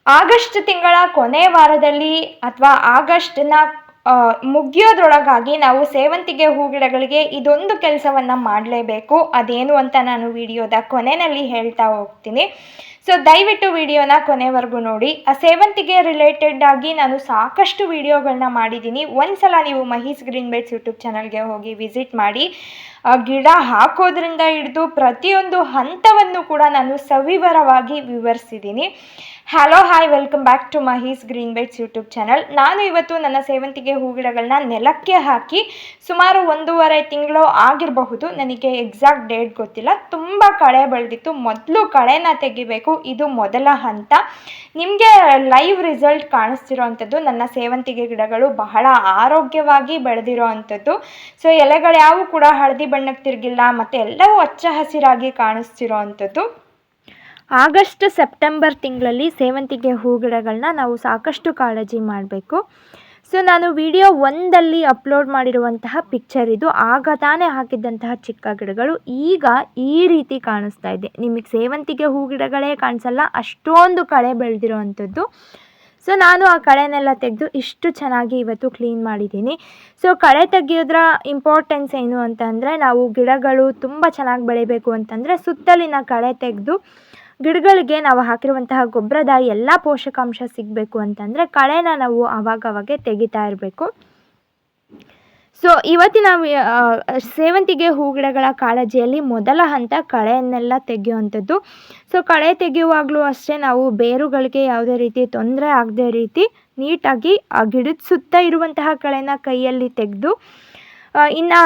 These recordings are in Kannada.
ಆಗಸ್ಟ್ ತಿಂಗಳ ಕೊನೆ ವಾರದಲ್ಲಿ ಅಥವಾ ಆಗಸ್ಟ್ನ ಮುಗಿಯೋದ್ರೊಳಗಾಗಿ ನಾವು ಸೇವಂತಿಗೆ ಹೂ ಗಿಡಗಳಿಗೆ ಇದೊಂದು ಕೆಲಸವನ್ನು ಮಾಡಲೇಬೇಕು. ಅದೇನು ಅಂತ ನಾನು ವಿಡಿಯೋದ ಕೊನೆಯಲ್ಲಿ ಹೇಳ್ತಾ ಹೋಗ್ತೀನಿ. ಸೊ ದಯವಿಟ್ಟು ವಿಡಿಯೋನ ಕೊನೆವರೆಗೂ ನೋಡಿ. ಆ ಸೇವಂತಿಗೆ ರಿಲೇಟೆಡ್ ಆಗಿ ನಾನು ಸಾಕಷ್ಟು ವಿಡಿಯೋಗಳನ್ನ ಮಾಡಿದ್ದೀನಿ. ಒಂದ್ಸಲ ನೀವು ಮಹೀಸ್ ಗ್ರೀನ್ ಬೈಟ್ಸ್ ಯೂಟ್ಯೂಬ್ ಚಾನಲ್ಗೆ ಹೋಗಿ ವಿಸಿಟ್ ಮಾಡಿ. ಗಿಡ ಹಾಕೋದ್ರಿಂದ ಹಿಡಿದು ಪ್ರತಿಯೊಂದು ಹಂತವನ್ನು ಕೂಡ ನಾನು ಸವಿವರವಾಗಿ ವಿವರಿಸಿದ್ದೀನಿ. Hello hi, welcome back to Mahi's Green Bites YouTube channel. ನಾನು ಇವತ್ತು ನನ್ನ ಸೇವಂತಿಗೆ ಹೂ ಗಿಡಗಳನ್ನ ನೆಲಕ್ಕೆ ಹಾಕಿ ಸುಮಾರು 1.5 ತಿಂಗಳು ಆಗಿರಬಹುದು, ನನಗೆ ಎಕ್ಸಾಕ್ಟ್ ಡೇಟ್ ಗೊತ್ತಿಲ್ಲ. ತುಂಬ ಕಳೆ ಬೆಳೆದಿತ್ತು. ಮೊದಲು ಕಳೆನ ತೆಗಿಬೇಕು, ಇದು ಮೊದಲ ಹಂತ. ನಿಮಗೆ ಲೈವ್ ರಿಸಲ್ಟ್ ಕಾಣಿಸ್ತಿರೋ ಅಂಥದ್ದು ನನ್ನ ಸೇವಂತಿಗೆ ಗಿಡಗಳು ಬಹಳ ಆರೋಗ್ಯವಾಗಿ ಬೆಳೆದಿರೋ ಅಂಥದ್ದು. ಸೊ ಎಲೆಗಳು ಯಾವು ಕೂಡ ಹಳದಿ ಬಣ್ಣಕ್ಕೆ ತಿರುಗಿಲ್ಲ ಮತ್ತು ಎಲ್ಲವೂ ಹಚ್ಚ ಹಸಿರಾಗಿ ಕಾಣಿಸ್ತಿರೋ ಅಂಥದ್ದು. ಆಗಸ್ಟ್ ಸೆಪ್ಟೆಂಬರ್ ತಿಂಗಳಲ್ಲಿ ಸೇವಂತಿಗೆ ಹೂ ಗಿಡಗಳನ್ನ ನಾವು ಸಾಕಷ್ಟು ಕಾಳಜಿ ಮಾಡಬೇಕು. ಸೊ ನಾನು ವಿಡಿಯೋ 1ಲ್ಲಿ ಅಪ್ಲೋಡ್ ಮಾಡಿರುವಂತಹ ಪಿಕ್ಚರ್ ಇದು. ಆಗ ತಾನೇ ಹಾಕಿದ್ದಂತಹ ಚಿಕ್ಕ ಗಿಡಗಳು ಈಗ ಈ ರೀತಿ ಕಾಣಿಸ್ತಾ ಇದೆ. ನಿಮಗೆ ಸೇವಂತಿಗೆ ಹೂ ಗಿಡಗಳೇ ಕಾಣಿಸಲ್ಲ, ಅಷ್ಟೊಂದು ಕಳೆ ಬೆಳೆದಿರೋ ಅಂಥದ್ದು. ಸೊ ನಾನು ಆ ಕಳೆನೆಲ್ಲ ತೆಗೆದು ಇಷ್ಟು ಚೆನ್ನಾಗಿ ಇವತ್ತು ಕ್ಲೀನ್ ಮಾಡಿದ್ದೀನಿ. ಸೊ ಕಳೆ ತೆಗೆಯೋದ್ರ ಇಂಪಾರ್ಟೆನ್ಸ್ ಏನು ಅಂತಂದರೆ, ನಾವು ಗಿಡಗಳು ತುಂಬ ಚೆನ್ನಾಗಿ ಬೆಳಿಬೇಕು ಅಂತಂದರೆ ಸುತ್ತಲಿನ ಕಳೆ ತೆಗೆದು ಗಿಡಗಳಿಗೆ ನಾವು ಹಾಕಿರುವಂತಹ ಗೊಬ್ಬರದ ಎಲ್ಲ ಪೋಷಕಾಂಶ ಸಿಗಬೇಕು ಅಂತಂದರೆ ಕಳೆನ ನಾವು ಆವಾಗವಾಗ ತೆಗಿತಾ ಇರಬೇಕು. ಸೊ ಇವತ್ತಿನ ಸೇವಂತಿಗೆ ಹೂ ಗಿಡಗಳ ಕಾಳಜಿಯಲ್ಲಿ ಮೊದಲ ಹಂತ ಕಳೆಯನ್ನೆಲ್ಲ ತೆಗೆಯುವಂಥದ್ದು. ಸೊ ಕಳೆ ತೆಗೆಯುವಾಗಲೂ ಅಷ್ಟೇ ನಾವು ಬೇರುಗಳಿಗೆ ಯಾವುದೇ ರೀತಿ ತೊಂದರೆ ಆಗದೆ ರೀತಿ ನೀಟಾಗಿ ಆ ಗಿಡದ ಸುತ್ತ ಇರುವಂತಹ ಕಳೆನ ಕೈಯಲ್ಲಿ ತೆಗೆದು ಇನ್ನು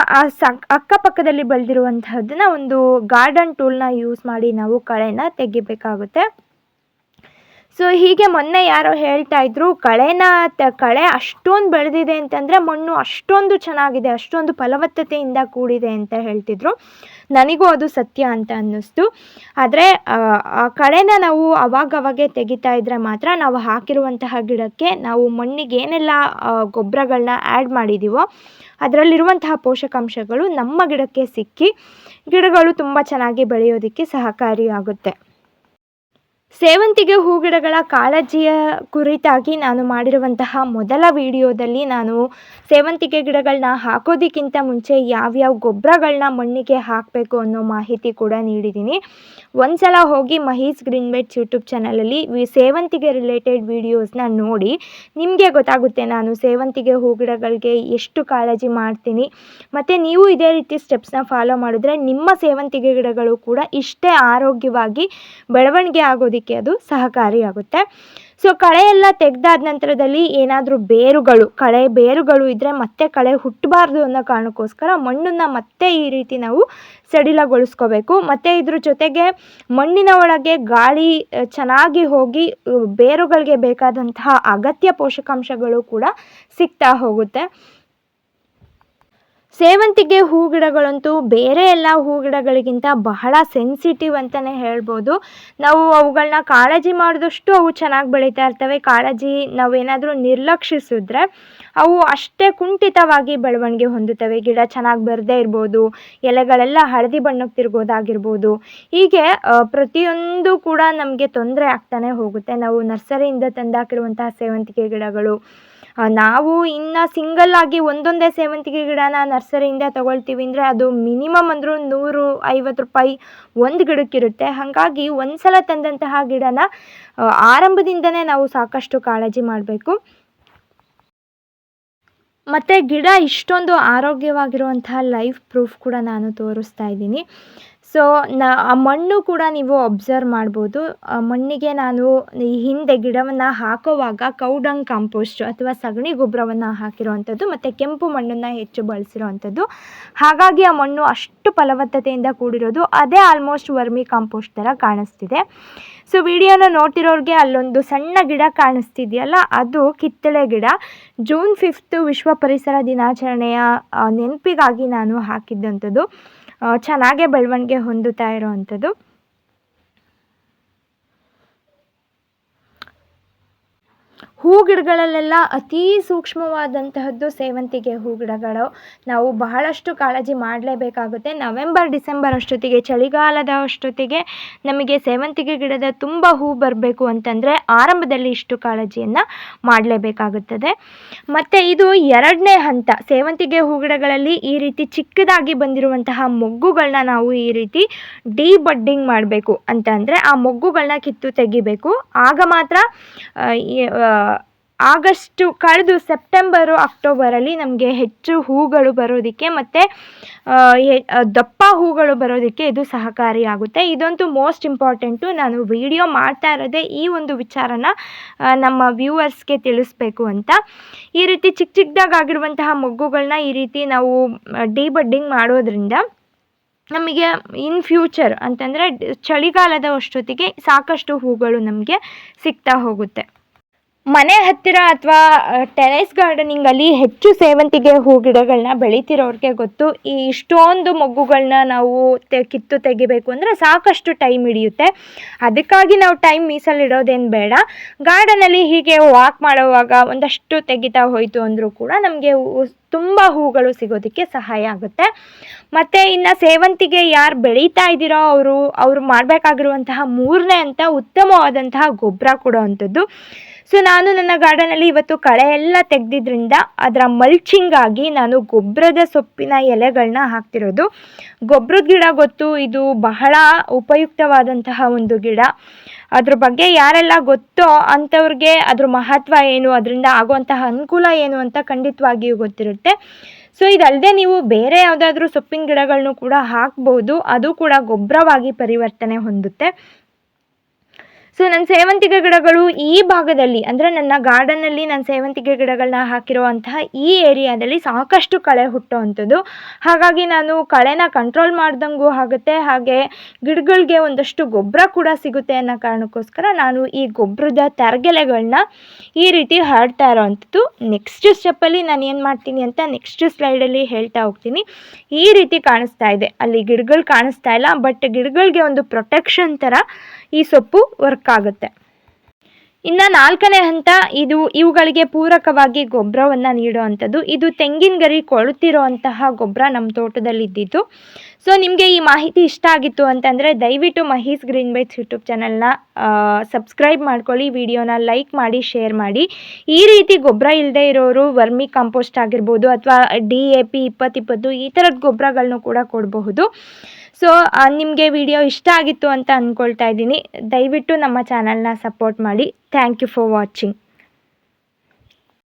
ಅಕ್ಕಪಕ್ಕದಲ್ಲಿ ಬೆಳೆದಿರುವಂತಹದ್ದನ್ನು ಒಂದು ಗಾರ್ಡನ್ ಟೂಲ್ನ ಯೂಸ್ ಮಾಡಿ ನಾವು ಕಳೆನ ತೆಗಿಬೇಕಾಗುತ್ತೆ. ಸೊ ಹೀಗೆ ಮೊನ್ನೆ ಯಾರೋ ಹೇಳ್ತಾ ಇದ್ರು, ಕಳೆ ಅಷ್ಟೊಂದು ಬೆಳೆದಿದೆ ಅಂತಂದರೆ ಮಣ್ಣು ಅಷ್ಟೊಂದು ಚೆನ್ನಾಗಿದೆ, ಅಷ್ಟೊಂದು ಫಲವತ್ತತೆಯಿಂದ ಕೂಡಿದೆ ಅಂತ ಹೇಳ್ತಿದ್ರು. ನನಗೂ ಅದು ಸತ್ಯ ಅಂತ ಅನ್ನಿಸ್ತು. ಆದರೆ ಆ ಕಳೆನ ನಾವು ಅವಾಗವಾಗೆ ತೆಗಿತಾ ಇದ್ದರೆ ಮಾತ್ರ ನಾವು ಹಾಕಿರುವಂತಹ ಗಿಡಕ್ಕೆ ನಾವು ಮಣ್ಣಿಗೆ ಏನೆಲ್ಲ ಗೊಬ್ಬರಗಳನ್ನ ಆ್ಯಡ್ ಮಾಡಿದ್ದೀವೋ ಅದರಲ್ಲಿರುವಂತಹ ಪೋಷಕಾಂಶಗಳು ನಮ್ಮ ಗಿಡಕ್ಕೆ ಸಿಕ್ಕಿ ಗಿಡಗಳು ತುಂಬ ಚೆನ್ನಾಗಿ ಬೆಳೆಯೋದಕ್ಕೆ ಸಹಕಾರಿಯಾಗುತ್ತೆ. ಸೇವಂತಿಗೆ ಹೂ ಗಿಡಗಳ ಕಾಳಜಿಯ ಕುರಿತಾಗಿ ನಾನು ಮಾಡಿರುವಂತಹ ಮೊದಲ ವಿಡಿಯೋದಲ್ಲಿ ನಾನು ಸೇವಂತಿಗೆ ಗಿಡಗಳನ್ನ ಹಾಕೋದಕ್ಕಿಂತ ಮುಂಚೆ ಯಾವ್ಯಾವ ಗೊಬ್ಬರಗಳನ್ನ ಮಣ್ಣಿಗೆ ಹಾಕಬೇಕು ಅನ್ನೋ ಮಾಹಿತಿ ಕೂಡ ನೀಡಿದ್ದೀನಿ. ಒಂದ್ಸಲ ಹೋಗಿ ಮಹೀಸ್ ಗ್ರೀನ್ ಬೈಟ್ಸ್ ಯೂಟ್ಯೂಬ್ ಚಾನಲಲ್ಲಿ ಸೇವಂತಿಗೆ ರಿಲೇಟೆಡ್ ವಿಡಿಯೋಸ್ನ ನೋಡಿ, ನಿಮಗೆ ಗೊತ್ತಾಗುತ್ತೆ ನಾನು ಸೇವಂತಿಗೆ ಹೂ ಗಿಡಗಳಿಗೆ ಎಷ್ಟು ಕಾಳಜಿ ಮಾಡ್ತೀನಿ. ಮತ್ತು ನೀವು ಇದೇ ರೀತಿ ಸ್ಟೆಪ್ಸ್ನ ಫಾಲೋ ಮಾಡಿದ್ರೆ ನಿಮ್ಮ ಸೇವಂತಿಗೆ ಗಿಡಗಳು ಕೂಡ ಇಷ್ಟೇ ಆರೋಗ್ಯವಾಗಿ ಬೆಳವಣಿಗೆ ಆಗೋದಕ್ಕೆ ಅದು ಸಹಕಾರಿಯಾಗುತ್ತೆ. ಸೊ ಕಳೆ ಎಲ್ಲ ತೆಗೆದಾದ ನಂತರದಲ್ಲಿ ಏನಾದರೂ ಬೇರುಗಳು ಇದ್ದರೆ ಮತ್ತೆ ಕಳೆ ಹುಟ್ಟಬಾರ್ದು ಅನ್ನೋ ಕಾರಣಕ್ಕೋಸ್ಕರ ಮಣ್ಣನ್ನು ಮತ್ತೆ ಈ ರೀತಿ ನಾವು ಸಡಿಲಗೊಳಿಸ್ಕೋಬೇಕು. ಮತ್ತು ಇದ್ರ ಜೊತೆಗೆ ಮಣ್ಣಿನ ಒಳಗೆ ಗಾಳಿ ಚೆನ್ನಾಗಿ ಹೋಗಿ ಬೇರುಗಳಿಗೆ ಬೇಕಾದಂತಹ ಅಗತ್ಯ ಪೋಷಕಾಂಶಗಳು ಕೂಡ ಸಿಗ್ತಾ ಹೋಗುತ್ತೆ. ಸೇವಂತಿಗೆ ಹೂ ಗಿಡಗಳಂತೂ ಬೇರೆ ಎಲ್ಲ ಹೂ ಗಿಡಗಳಿಗಿಂತ ಬಹಳ ಸೆನ್ಸಿಟಿವ್ ಅಂತಲೇ ಹೇಳ್ಬೋದು. ನಾವು ಅವುಗಳನ್ನ ಕಾಳಜಿ ಮಾಡಿದಷ್ಟು ಅವು ಚೆನ್ನಾಗಿ ಬೆಳೀತಾ ಇರ್ತವೆ. ನಾವೇನಾದರೂ ನಿರ್ಲಕ್ಷಿಸಿದ್ರೆ ಅವು ಅಷ್ಟೇ ಕುಂಠಿತವಾಗಿ ಬೆಳವಣಿಗೆ ಹೊಂದುತ್ತವೆ. ಗಿಡ ಚೆನ್ನಾಗಿ ಬರದೇ ಇರ್ಬೋದು, ಎಲೆಗಳೆಲ್ಲ ಹಳದಿ ಬಣ್ಣಕ್ಕೆ ತಿರುಗೋದಾಗಿರ್ಬೋದು. ಹೀಗೆ ಪ್ರತಿಯೊಂದು ಕೂಡ ನಮಗೆ ತೊಂದರೆ ಆಗ್ತಾನೆ ಹೋಗುತ್ತೆ. ನಾವು ನರ್ಸರಿಯಿಂದ ತಂದಾಕಿರುವಂತಹ ಸೇವಂತಿಗೆ ಗಿಡಗಳು, ನಾವು ಇನ್ನು ಸಿಂಗಲ್ ಆಗಿ ಒಂದೊಂದೇ ಸೇವಂತಿಗೆ ಗಿಡನ ನರ್ಸರಿಯಿಂದ ತೊಗೊಳ್ತೀವಿ ಅಂದರೆ ಅದು ಮಿನಿಮಮ್ ಅಂದರೂ 150 ರೂಪಾಯಿ ಒಂದು ಗಿಡಕ್ಕಿರುತ್ತೆ. ಹಾಗಾಗಿ ಒಂದು ಸಲ ತಂದಂತಹ ಗಿಡನ ಆರಂಭದಿಂದನೇ ನಾವು ಸಾಕಷ್ಟು ಕಾಳಜಿ ಮಾಡಬೇಕು. ಮತ್ತು ಗಿಡ ಇಷ್ಟೊಂದು ಆರೋಗ್ಯವಾಗಿರುವಂತಹ ಲೈಫ್ ಪ್ರೂಫ್ ಕೂಡ ನಾನು ತೋರಿಸ್ತಾ ಇದ್ದೀನಿ. ಸೊ ಆ ಮಣ್ಣು ಕೂಡ ನೀವು ಅಬ್ಸರ್ವ್ ಮಾಡ್ಬೋದು. ಮಣ್ಣಿಗೆ ನಾನು ಈ ಹಿಂದೆ ಗಿಡವನ್ನು ಹಾಕೋವಾಗ ಕೌಡಂಗ್ ಕಾಂಪೋಸ್ಟ್ ಅಥವಾ ಸಗಣಿ ಗೊಬ್ಬರವನ್ನು ಹಾಕಿರೋವಂಥದ್ದು ಮತ್ತು ಕೆಂಪು ಮಣ್ಣನ್ನು ಹೆಚ್ಚು ಬಳಸಿರೋವಂಥದ್ದು. ಹಾಗಾಗಿ ಆ ಮಣ್ಣು ಅಷ್ಟು ಫಲವತ್ತತೆಯಿಂದ ಕೂಡಿರೋದು. ಅದೇ ಆಲ್ಮೋಸ್ಟ್ ವರ್ಮಿ ಕಾಂಪೋಸ್ಟ್ ಥರ ಕಾಣಿಸ್ತಿದೆ. ಸೊ ವಿಡಿಯೋನ ನೋಡ್ತಿರೋರಿಗೆ ಅಲ್ಲೊಂದು ಸಣ್ಣ ಗಿಡ ಕಾಣಿಸ್ತಿದೆಯಲ್ಲ, ಅದು ಕಿತ್ತಳೆ ಗಿಡ. ಜೂನ್ 5 ವಿಶ್ವ ಪರಿಸರ ದಿನಾಚರಣೆಯ ನೆನಪಿಗಾಗಿ ನಾನು ಹಾಕಿದ್ದಂಥದ್ದು. ಚೆನ್ನಾಗೇ ಬೆಳವಣಿಗೆ ಹೊಂದುತ್ತಾ ಹೂ ಗಿಡಗಳಲ್ಲೆಲ್ಲ ಅತೀ ಸೂಕ್ಷ್ಮವಾದಂತಹದ್ದು ಸೇವಂತಿಗೆ ಹೂ ಗಿಡಗಳು. ನಾವು ಬಹಳಷ್ಟು ಕಾಳಜಿ ಮಾಡಲೇಬೇಕಾಗುತ್ತೆ. ನವೆಂಬರ್ ಡಿಸೆಂಬರ್ ಅಷ್ಟೊತ್ತಿಗೆ, ಚಳಿಗಾಲದ ಅಷ್ಟೊತ್ತಿಗೆ ನಮಗೆ ಸೇವಂತಿಗೆ ಗಿಡದ ತುಂಬ ಹೂ ಬರಬೇಕು ಅಂತಂದರೆ ಆರಂಭದಲ್ಲಿ ಇಷ್ಟು ಕಾಳಜಿಯನ್ನು ಮಾಡಲೇಬೇಕಾಗುತ್ತದೆ. ಮತ್ತು ಇದು 2ನೇ ಹಂತ. ಸೇವಂತಿಗೆ ಹೂ ಗಿಡಗಳಲ್ಲಿ ಈ ರೀತಿ ಚಿಕ್ಕದಾಗಿ ಬಂದಿರುವಂತಹ ಮೊಗ್ಗುಗಳನ್ನ ನಾವು ಈ ರೀತಿ ಬಡ್ಡಿಂಗ್ ಮಾಡಬೇಕು. ಅಂತಂದರೆ ಆ ಮೊಗ್ಗುಗಳನ್ನ ಕಿತ್ತು ತೆಗಿಬೇಕು. ಆಗ ಮಾತ್ರ ಆಗಸ್ಟು ಕಳೆದು ಸೆಪ್ಟೆಂಬರು ಅಕ್ಟೋಬರಲ್ಲಿ ನಮಗೆ ಹೆಚ್ಚು ಹೂಗಳು ಬರೋದಕ್ಕೆ ಮತ್ತು ದಪ್ಪ ಹೂಗಳು ಬರೋದಕ್ಕೆ ಇದು ಸಹಕಾರಿಯಾಗುತ್ತೆ. ಇದಂತೂ ಮೋಸ್ಟ್ ಇಂಪಾರ್ಟೆಂಟು. ನಾನು ವಿಡಿಯೋ ಮಾಡ್ತಾ ಇರೋದೇ ಈ ಒಂದು ವಿಚಾರನ ನಮ್ಮ ವ್ಯೂವರ್ಸ್ಗೆ ತಿಳಿಸ್ಬೇಕು ಅಂತ. ಈ ರೀತಿ ಚಿಕ್ಕ ಚಿಕ್ಕದಾಗಿರುವಂತಹ ಮೊಗ್ಗುಗಳನ್ನ ಈ ರೀತಿ ನಾವು ಬಡ್ಡಿಂಗ್ ಮಾಡೋದ್ರಿಂದ ನಮಗೆ ಇನ್ ಫ್ಯೂಚರ್ ಅಂತಂದರೆ ಚಳಿಗಾಲದ ಅಷ್ಟೊತ್ತಿಗೆ ಸಾಕಷ್ಟು ಹೂಗಳು ನಮಗೆ ಸಿಗ್ತಾ ಹೋಗುತ್ತೆ. ಮನೆ ಹತ್ತಿರ ಅಥವಾ ಟೆರೇಸ್ ಗಾರ್ಡನಿಂಗಲ್ಲಿ ಹೆಚ್ಚು ಸೇವಂತಿಗೆ ಹೂ ಗಿಡಗಳನ್ನ ಬೆಳೀತಿರೋರಿಗೆ ಗೊತ್ತು. ಈ ಇಷ್ಟೊಂದು ಮೊಗ್ಗುಗಳನ್ನ ನಾವು ಕಿತ್ತು ತೆಗಿಬೇಕು ಅಂದರೆ ಸಾಕಷ್ಟು ಟೈಮ್ ಹಿಡಿಯುತ್ತೆ. ಅದಕ್ಕಾಗಿ ನಾವು ಟೈಮ್ ಮೀಸಲಿಡೋದೇನು ಬೇಡ. ಗಾರ್ಡನಲ್ಲಿ ಹೀಗೆ ವಾಕ್ ಮಾಡೋವಾಗ ಒಂದಷ್ಟು ತೆಗಿತಾ ಹೋಯಿತು ಅಂದರೂ ಕೂಡ ನಮಗೆ ತುಂಬ ಹೂಗಳು ಸಿಗೋದಕ್ಕೆ ಸಹಾಯ ಆಗುತ್ತೆ. ಮತ್ತು ಇನ್ನು ಸೇವಂತಿಗೆ ಯಾರು ಬೆಳೀತಾ ಇದ್ದೀರೋ ಅವರು ಮಾಡಬೇಕಾಗಿರುವಂತಹ 3ನೇ ಹಂತ ಉತ್ತಮವಾದಂತಹ ಗೊಬ್ಬರ ಕೊಡೋವಂಥದ್ದು. ಸೊ ನಾನು ನನ್ನ ಗಾರ್ಡನಲ್ಲಿ ಇವತ್ತು ಕಳೆ ಎಲ್ಲ ತೆಗೆದಿದ್ರಿಂದ ಅದರ ಮಲ್ಚಿಂಗ್ ಆಗಿ ನಾನು ಗೊಬ್ಬರದ ಸೊಪ್ಪಿನ ಎಲೆಗಳನ್ನ ಹಾಕ್ತಿರೋದು. ಗೊಬ್ಬರದ ಗಿಡ ಗೊತ್ತು, ಇದು ಬಹಳ ಉಪಯುಕ್ತವಾದಂತಹ ಒಂದು ಗಿಡ. ಅದ್ರ ಬಗ್ಗೆ ಯಾರೆಲ್ಲ ಗೊತ್ತೋ ಅಂಥವ್ರಿಗೆ ಅದ್ರ ಮಹತ್ವ ಏನು, ಅದರಿಂದ ಆಗುವಂತಹ ಅನುಕೂಲ ಏನು ಅಂತ ಖಂಡಿತವಾಗಿಯೂ ಗೊತ್ತಿರುತ್ತೆ. ಸೊ ಇದಲ್ಲದೆ ನೀವು ಬೇರೆ ಯಾವುದಾದ್ರೂ ಸೊಪ್ಪಿನ ಗಿಡಗಳನ್ನು ಕೂಡ ಹಾಕ್ಬೋದು. ಅದು ಕೂಡ ಗೊಬ್ಬರವಾಗಿ ಪರಿವರ್ತನೆ ಹೊಂದುತ್ತೆ. ಸೊ ನನ್ನ ಸೇವಂತಿಗೆ ಗಿಡಗಳು ಈ ಭಾಗದಲ್ಲಿ ಅಂದರೆ ನನ್ನ ಗಾರ್ಡನ್ನಲ್ಲಿ ನಾನು ಸೇವಂತಿಗೆ ಗಿಡಗಳನ್ನ ಹಾಕಿರುವಂತಹ ಈ ಏರಿಯಾದಲ್ಲಿ ಸಾಕಷ್ಟು ಕಳೆ ಹುಟ್ಟುವಂಥದ್ದು. ಹಾಗಾಗಿ ನಾನು ಕಳೆನ ಕಂಟ್ರೋಲ್ ಮಾಡ್ದಂಗೂ ಆಗುತ್ತೆ, ಹಾಗೆ ಗಿಡಗಳಿಗೆ ಒಂದಷ್ಟು ಗೊಬ್ಬರ ಕೂಡ ಸಿಗುತ್ತೆ ಅನ್ನೋ ಕಾರಣಕ್ಕೋಸ್ಕರ ನಾನು ಈ ಗೊಬ್ಬರದ ತರಗೆಲೆಗಳನ್ನ ಈ ರೀತಿ ಹರಡ್ತಾ ಇರೋವಂಥದ್ದು. ನೆಕ್ಸ್ಟ್ ಸ್ಟೆಪ್ಪಲ್ಲಿ ನಾನು ಏನು ಮಾಡ್ತೀನಿ ಅಂತ ನೆಕ್ಸ್ಟ್ ಸ್ಲೈಡಲ್ಲಿ ಹೇಳ್ತಾ ಹೋಗ್ತೀನಿ. ಈ ರೀತಿ ಕಾಣಿಸ್ತಾ ಇದೆ, ಅಲ್ಲಿ ಗಿಡಗಳು ಕಾಣಿಸ್ತಾ ಇಲ್ಲ, ಬಟ್ ಗಿಡಗಳಿಗೆ ಒಂದು ಪ್ರೊಟೆಕ್ಷನ್ ಥರ ಈ ಸೊಪ್ಪು ವರ್ಕ್ ಆಗುತ್ತೆ. ಇನ್ನು 4ನೇ ಹಂತ, ಇವುಗಳಿಗೆ ಪೂರಕವಾಗಿ ಗೊಬ್ಬರವನ್ನು ನೀಡುವಂಥದ್ದು. ಇದು ತೆಂಗಿನ ಗರಿ ಕೊಳುತ್ತಿರೋ ಅಂತಹ ಗೊಬ್ಬರ ನಮ್ಮ ತೋಟದಲ್ಲಿದ್ದಿದ್ದು. ಸೊ ನಿಮಗೆ ಈ ಮಾಹಿತಿ ಇಷ್ಟ ಆಗಿತ್ತು ಅಂತಂದರೆ ದಯವಿಟ್ಟು ಮಹೀಸ್ ಗ್ರೀನ್ ಬೈಟ್ಸ್ ಯೂಟ್ಯೂಬ್ ಚಾನಲ್ನ ಸಬ್ಸ್ಕ್ರೈಬ್ ಮಾಡ್ಕೊಳ್ಳಿ, ವಿಡಿಯೋನ ಲೈಕ್ ಮಾಡಿ, ಶೇರ್ ಮಾಡಿ. ಈ ರೀತಿ ಗೊಬ್ಬರ ಇಲ್ಲದೆ ಇರೋರು ವರ್ಮಿ ಕಾಂಪೋಸ್ಟ್ ಆಗಿರ್ಬೋದು ಅಥವಾ DAP 2020 ಈ ಥರದ ಗೊಬ್ಬರಗಳನ್ನು ಕೂಡ ಕೊಡಬಹುದು. ಸೊ ನಿಮಗೆ ವಿಡಿಯೋ ಇಷ್ಟ ಆಗಿತ್ತು ಅಂತ ಅಂದ್ಕೊಳ್ತಾ ಇದ್ದೀನಿ. ದಯವಿಟ್ಟು ನಮ್ಮ ಚಾನಲ್ನ ಸಪೋರ್ಟ್ ಮಾಡಿ. Thank you for watching.